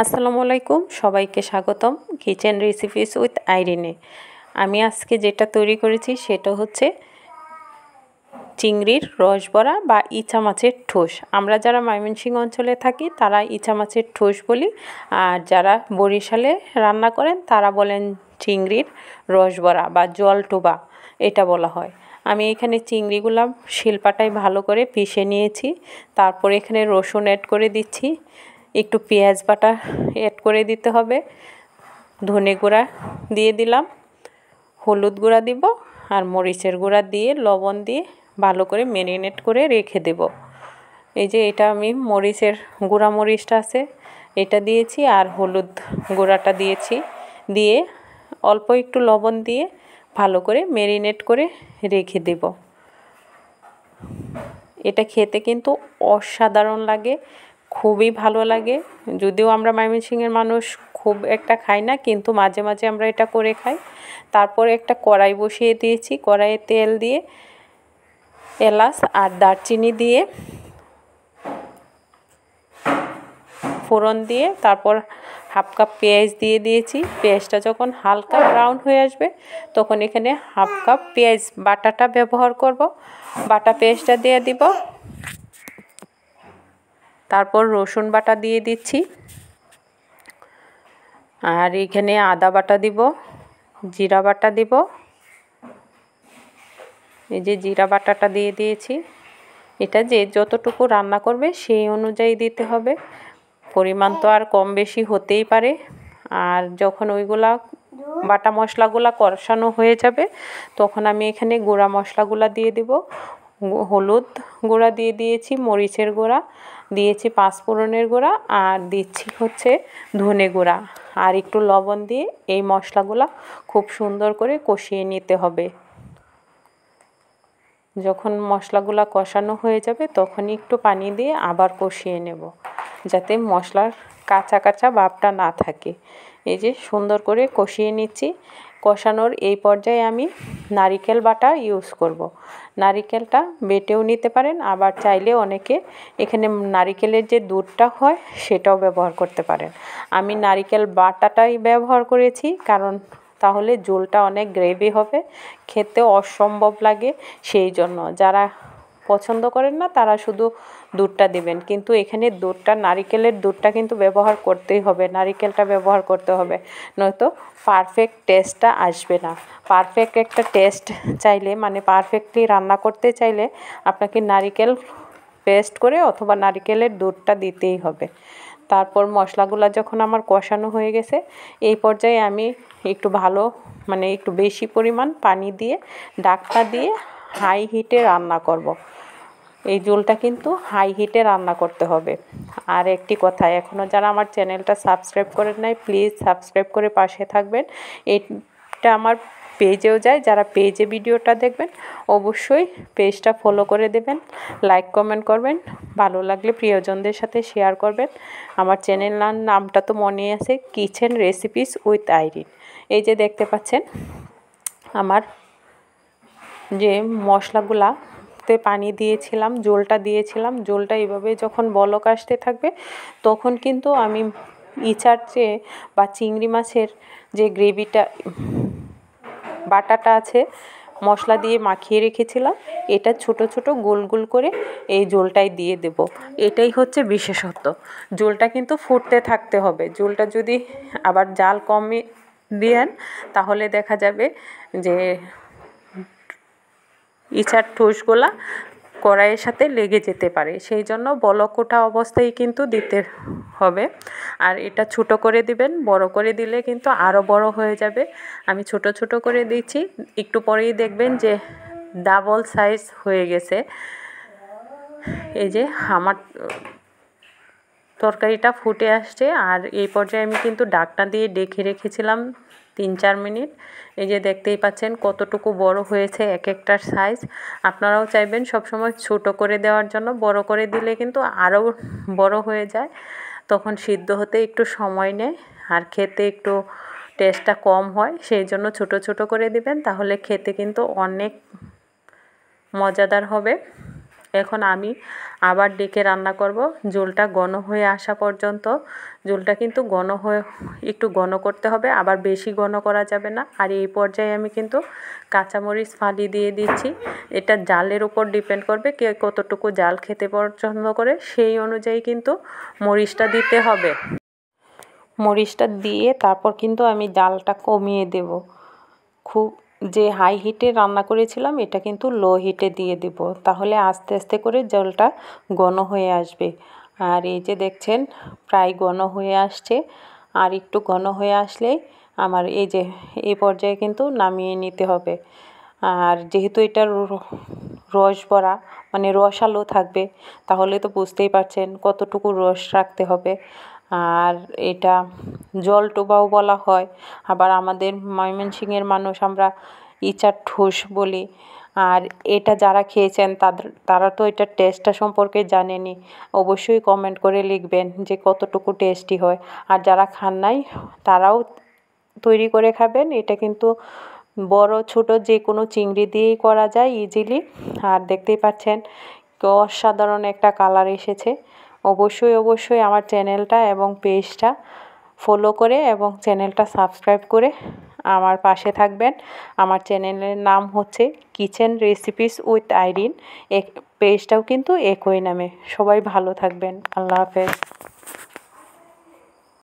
আসসালামু আলাইকুম, সবাইকে স্বাগতম কিচেন রেসিপিস উইথ আইরিনে। আমি আজকে যেটা তৈরি করেছি সেটা হচ্ছে চিংড়ির রসবড়া বা ইচা মাছের ঠোস। আমরা যারা ময়মনসিংহ অঞ্চলে থাকি তারা ইচা মাছের ঠোস বলি, আর যারা বরিশালে রান্না করেন তারা বলেন চিংড়ির রসবড়া বা জলটুবা, এটা বলা হয়। আমি এখানে চিংড়িগুলো শিলপাটায় ভালো করে পিষে নিয়েছি। তারপর এখানে রসুন অ্যাড করে দিচ্ছি, একটু পেঁয়াজ বাটা অ্যাড করে দিতে হবে, ধনে গুঁড়া দিয়ে দিলাম, হলুদ গুঁড়া দিব আর মরিচের গুঁড়া দিয়ে লবণ দিয়ে ভালো করে ম্যারিনেট করে রেখে দেব। এই যে এটা আমি মরিচের গুঁড়া মরিচটা আছে এটা দিয়েছি আর হলুদ গুঁড়াটা দিয়েছি, দিয়ে অল্প একটু লবণ দিয়ে ভালো করে ম্যারিনেট করে রেখে দেব। এটা খেতে কিন্তু অসাধারণ লাগে, খুবই ভালো লাগে। যদিও আমরা ময়মনসিংহের মানুষ খুব একটা খাই না, কিন্তু মাঝে মাঝে আমরা এটা করে খাই। তারপরে একটা কড়াই বসিয়ে দিয়েছি, কড়াইয়ে তেল দিয়ে এলাচ আর দারচিনি দিয়ে ফোড়ন দিয়ে তারপর হাফ কাপ পেঁয়াজ দিয়ে দিয়েছি। পেঁয়াজটা যখন হালকা ব্রাউন হয়ে আসবে তখন এখানে হাফ কাপ পেঁয়াজ বাটাটা ব্যবহার করব, বাটা পেঁয়াজটা দিয়ে দিব। তারপর রসুন বাটা দিয়ে দিচ্ছি, আর এখানে আদা বাটা দিব, জিরা বাটা দিব। এই যে জিরা বাটাটা দিয়ে দিয়েছি। এটা যে যতটুকু রান্না করবে সেই অনুযায়ী দিতে হবে, পরিমাণ তো আর কম বেশি হতেই পারে। আর যখন ওইগুলা বাটা মশলাগুলা কষানো হয়ে যাবে তখন আমি এখানে গুঁড়া মশলাগুলা দিয়ে দিব। হলুদ গুঁড়া দিয়ে দিয়েছি, মরিচের গুঁড়া দিয়েছি, পাঁচফোড়নের গুঁড়া আর দিচ্ছি হচ্ছে ধনে গুঁড়া, আর একটু লবণ দিয়ে এই মশলাগুলা খুব সুন্দর করে কষিয়ে নিতে হবে। যখন মশলাগুলা কষানো হয়ে যাবে তখনই একটু পানি দিয়ে আবার কষিয়ে নেব, যাতে মশলার কাঁচা কাঁচা ভাবটা না থাকে। এই যে সুন্দর করে কষিয়ে নিচ্ছি। কষানোর এই পর্যায়ে আমি নারিকেল বাটা ইউজ করব। নারিকেলটা বেটেও নিতে পারেন, আবার চাইলে অনেকে এখানে নারিকেলের যে দুধটা হয় সেটাও ব্যবহার করতে পারেন। আমি নারিকেল বাটাটাই ব্যবহার করেছি, কারণ তাহলে ঝোলটা অনেক গ্রেভি হবে, খেতে অসম্ভব লাগে। সেই জন্য যারা পছন্দ করেন না তারা শুধু দুধটা দেবেন, কিন্তু এখানে দুধটা নারিকেলের দুধটা কিন্তু ব্যবহার করতেই হবে, নারিকেলটা ব্যবহার করতে হবে, নয়তো পারফেক্ট টেস্টটা আসবে না। পারফেক্ট একটা টেস্ট চাইলে, মানে পারফেক্টলি রান্না করতে চাইলে আপনাকে নারিকেল পেস্ট করে অথবা নারিকেলের দুধটা দিতেই হবে। তারপর মশলাগুলো যখন আমার কষানো হয়ে গেছে এই পর্যায়ে আমি একটু ভালো, মানে একটু বেশি পরিমাণ পানি দিয়ে ঢাকনা দিয়ে হাই হিটে রান্না করব। এই ঝোলটা কিন্তু হাই হিটে রান্না করতে হবে। আর একটি কথা, এখনও যারা আমার চ্যানেলটা সাবস্ক্রাইব করেন নাই প্লিজ সাবস্ক্রাইব করে পাশে থাকবেন। এটা আমার পেজেও যায়, যারা পেজে ভিডিওটা দেখবেন অবশ্যই পেজটা ফলো করে দেবেন, লাইক কমেন্ট করবেন, ভালো লাগলে প্রিয়জনদের সাথে শেয়ার করবেন। আমার চ্যানেল নামটা তো মনে আছে, কিচেন রেসিপিস উইথ আইরিন। এই যে দেখতে পাচ্ছেন আমার যে মশলাগুলাতে পানি দিয়েছিলাম, ঝোলটা দিয়েছিলাম, ঝোলটা এইভাবে যখন বলক আসতে থাকবে তখন কিন্তু আমি ইচার বা চিংড়ি মাছের যে গ্রেভিটা বাটাটা আছে মশলা দিয়ে মাখিয়ে রেখেছিলাম, এটা ছোট ছোট গোল গোল করে এই ঝোলটাই দিয়ে দেব। এটাই হচ্ছে বিশেষত্ব। ঝোলটা কিন্তু ফুটতে থাকতে হবে। ঝোলটা যদি আবার জাল কমে দেন তাহলে দেখা যাবে যে ইচার ঠোসগুলা কড়াইয়ের সাথে লেগে যেতে পারে, সেই জন্য বলক ওঠা অবস্থায় কিন্তু দিতে হবে। আর এটা ছোট করে দিবেন, বড় করে দিলে কিন্তু আরও বড় হয়ে যাবে। আমি ছোট ছোট করে দিচ্ছি, একটু পরেই দেখবেন যে ডাবল সাইজ হয়ে গেছে। এই যে আমার তরকারিটা ফুটে আসছে, আর এই পর্যায়ে আমি কিন্তু ঢাকনা দিয়ে ঢেকে রেখেছিলাম 3-4 মিনিট। এই যে দেখতেই পাচ্ছেন কতটুকু বড় হয়েছে এক একটার সাইজ। আপনারাও চাইবেন সবসময় ছোট করে দেওয়ার জন্য, বড় করে দিলে কিন্তু আরও বড় হয়ে যায়, তখন সিদ্ধ হতে একটু সময় নেয় আর খেতে একটু টেস্টটা কম হয়। সেই জন্য ছোট ছোট করে দিবেন, তাহলে খেতে কিন্তু অনেক মজাদার হবে। এখন আমি আবার ডেকে রান্না করব ঝোলটা ঘন হয়ে আসা পর্যন্ত। ঝোলটা কিন্তু একটু ঘন করতে হবে, আবার বেশি ঘন করা যাবে না। আর এই পর্যায়ে আমি কিন্তু কাঁচামরিচ ফালি দিয়ে দিচ্ছি। এটা জালের উপর ডিপেন্ড করবে, কে কতটুকু জাল খেতে পছন্দ করে সেই অনুযায়ী কিন্তু মরিচটা দিতে হবে। মরিচটা দিয়ে তারপর কিন্তু আমি জালটা কমিয়ে দেব। খুব যে হাই হিটে রান্না করেছিলাম এটা কিন্তু লো হিটে দিয়ে দেব, তাহলে আস্তে আস্তে করে জলটা ঘন হয়ে আসবে। আর এই যে দেখছেন প্রায় ঘন হয়ে আসছে, আর একটু ঘন হয়ে আসলেই আমার এই পর্যায়ে কিন্তু নামিয়ে নিতে হবে। আর যেহেতু এটা রস ভরা মানে রসালো থাকবে, তাহলে তো বুঝতেই পারছেন কতটুকু রস রাখতে হবে। আর এটা জলডোবাও বলা হয়, আবার আমাদের ময়মনসিংহের মানুষ আমরা ইচার ঠুস বলি। আর এটা যারা খেয়েছেন তারা তো এটার টেস্টটা সম্পর্কে জানেনই, অবশ্যই কমেন্ট করে লিখবেন যে কতটুকু টেস্টি হয়। আর যারা খান নাই তারাও তৈরি করে খাবেন। এটা কিন্তু বড় ছোট যে কোনো চিংড়ি দিয়েই করা যায় ইজিলি। আর দেখতেই পাচ্ছেন অসাধারণ একটা কালার এসেছে। অবশ্যই আমার চ্যানেলটা এবং পেজটা ফলো করে এবং চ্যানেলটা সাবস্ক্রাইব করে আমার পাশে থাকবেন। আমার চ্যানেলের নাম হচ্ছে কিচেন রেসিপিস উইথ আইরিন, পেজটাও কিন্তু একই নামে। সবাই ভালো থাকবেন। আল্লাহ হাফেজ।